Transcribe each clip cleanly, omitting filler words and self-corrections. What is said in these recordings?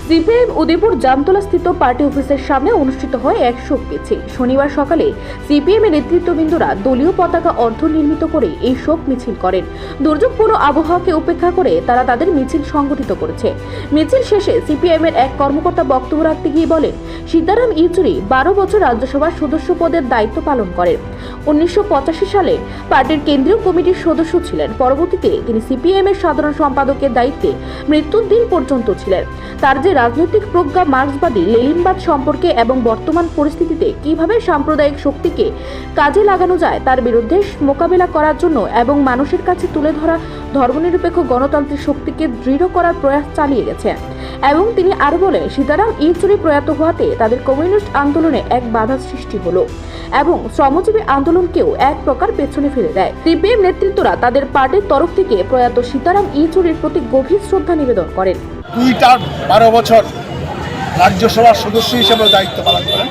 CPM Udaipur জামতলাস্থিত party অফিসের সামনে অনুষ্ঠিত হয় এক শোক মিছিল। শনিবার সকালে সিপিএম এর নেতৃত্ববৃন্দরা দলীয় পতাকা অর্ধনির্মিত করে এই শোক মিছিল করেন। দুর্যোগপূর্ণ আবহাওয়াকে উপেক্ষা করে তারা তাদের মিছিল সংগঠিত করেছে। মিছিল শেষে সিপিএম এর এক কর্মকর্তা বক্তব্য রাখতে গিয়ে বলেন, সীতারাম ইয়েচুরি 12 বছর রাজ্যসভার সদস্য পদের দায়িত্ব পালন করেন। 1985 সালে পার্টির কেন্দ্রীয় কমিটির সদস্য ছিলেন। পরবর্তীতে তিনি সিপিএম এর সাধারণ সম্পাদকের দায়িত্বে মৃত্যুর দিন পর্যন্ত ছিলেন। তার যে রাজনৈতিক প্রজ্ঞা মার্ক্সবাদী লেনিনবাদ সম্পর্কে এবং বর্তমান পরিস্থিতিতে কিভাবে সাম্প্রদায়িক শক্তিকে কাজে লাগানো যায় তার বিরুদ্ধে মোকাবেলা করার জন্য এবং মানুষের কাছে তুলে ধরা ধর্মনিরপেক্ষ গণতান্ত্রিক শক্তিকে দৃঢ় করার প্রয়াস চালিয়ে গেছে। এবং তিনি আরো বলেন, সীতারাম ইয়েচুরি প্রয়াত হওয়াতে তাদের কমিউনিস্ট আন্দোলনে এক বাধা সৃষ্টি হলো এবং শ্রমজীবী আন্দোলনকেও এক প্রকার পেছনে ফেলে দেয়। সিপিএম নেতৃত্বরা তাদের পার্টির তরফ থেকে প্রয়াত সীতারাম ইয়েচুরির প্রতি গভীর শ্রদ্ধা নিবেদন করেন। 12 বছর রাজ্যসভার সদস্য হিসেবে দায়িত্ব পালন করেন।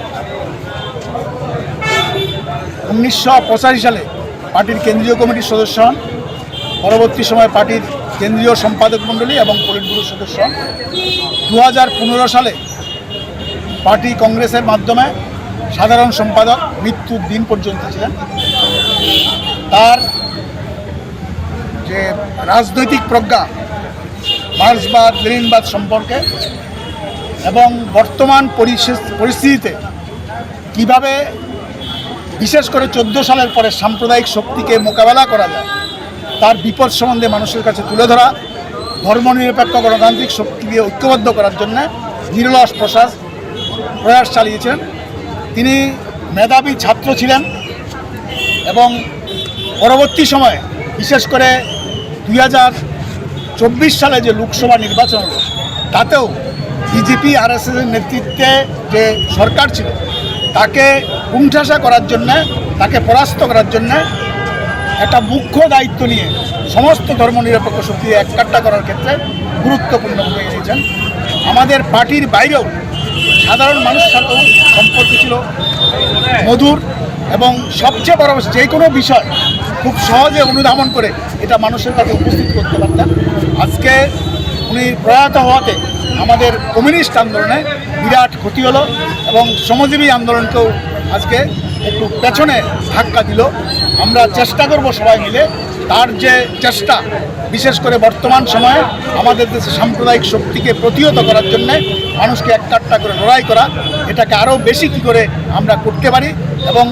1985 সালে পার্টির কেন্দ্রীয় কমিটির সদস্য হন। পরবর্তী সময়ে পার্টির কেন্দ্রীয় সম্পাদক মণ্ডলী এবং পলিট ব্যুরোর সদস্য হন। 2015 সালে পার্টি কংগ্রেসের মাধ্যমে সাধারণ সম্পাদক মৃত্যুর দিন পর্যন্ত ছিলেন। তার যে রাজনৈতিক প্রজ্ঞা মার্ক্সবাদ লেনিনবাদ সম্পর্কে এবং বর্তমান পরিস্থিতিতে কিভাবে বিশেষ করে 14 সালের পরে সাম্প্রদায়িক শক্তিকে মোকাবেলা করা যায় তার বিপদ সম্বন্ধে মানুষের কাছে তুলে ধরা, ধর্মনিরপেক্ষ গণতান্ত্রিক শক্তিকে ঐক্যবদ্ধ করার জন্য নিরলস প্রয়াস চালিয়েছেন। তিনি মেধাবী ছাত্র ছিলেন এবং পরবর্তী সময়ে বিশেষ করে 2024 সালে যে লোকসভা নির্বাচন হলো তাতেও বিজেপি আরএসএসের নেতৃত্বে যে সরকার ছিল তাকে কুণ্ঠাসা করার জন্য, তাকে পরাস্ত করার জন্য একটা মুখ্য দায়িত্ব নিয়ে সমস্ত ধর্মনিরপেক্ষ শক্তি এককাট্টা করার ক্ষেত্রে গুরুত্বপূর্ণ ভূমিকা নিয়েছেন। আমাদের পার্টির বাইরেও সাধারণ মানুষের সাথেও সম্পর্ক ছিল মধুর এবং সবচেয়ে বড় যে কোনো বিষয় খুব সহজে অনুধাবন করে এটা মানুষের কাছে উপস্থিত করতে পারতেন। আজকে উনি প্রয়াত হওয়াতে আমাদের কমিউনিস্ট আন্দোলনে বিরাট ক্ষতি হলো এবং শ্রমজীবী আন্দোলনকেও আজকে একটু পেছনে ধাক্কা দিল। আমরা চেষ্টা করব সবাই মিলে তার যে চেষ্টা, বিশেষ করে বর্তমান সময়ে আমাদের দেশে সাম্প্রদায়িক শক্তিকে প্রতিহত করার জন্য মানুষকে এককাট্টা করে লড়াই করা, এটাকে আরও বেশি কী করে আমরা করতে পারি এবং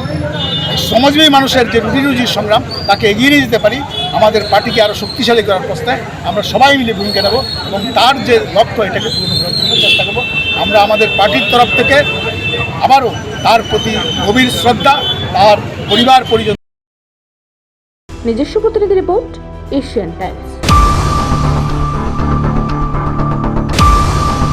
শ্রমজীবী মানুষের যে রুজির সংগ্রাম তাকে এগিয়ে নিয়ে যেতে পারি, আমাদের পার্টিকে আরও শক্তিশালী করার প্রশ্নে আমরা সবাই মিলে ভূমিকা নেব এবং তার যে লক্ষ্য এটাকে পূরণ করার জন্য চেষ্টা করব। আমরা আমাদের পার্টির তরফ থেকে আবারও তার প্রতি গভীর শ্রদ্ধা, তার পরিবার পরিজন। নিজস্ব প্রতিনিধি রিপোর্ট, এশিয়ান টাইমস।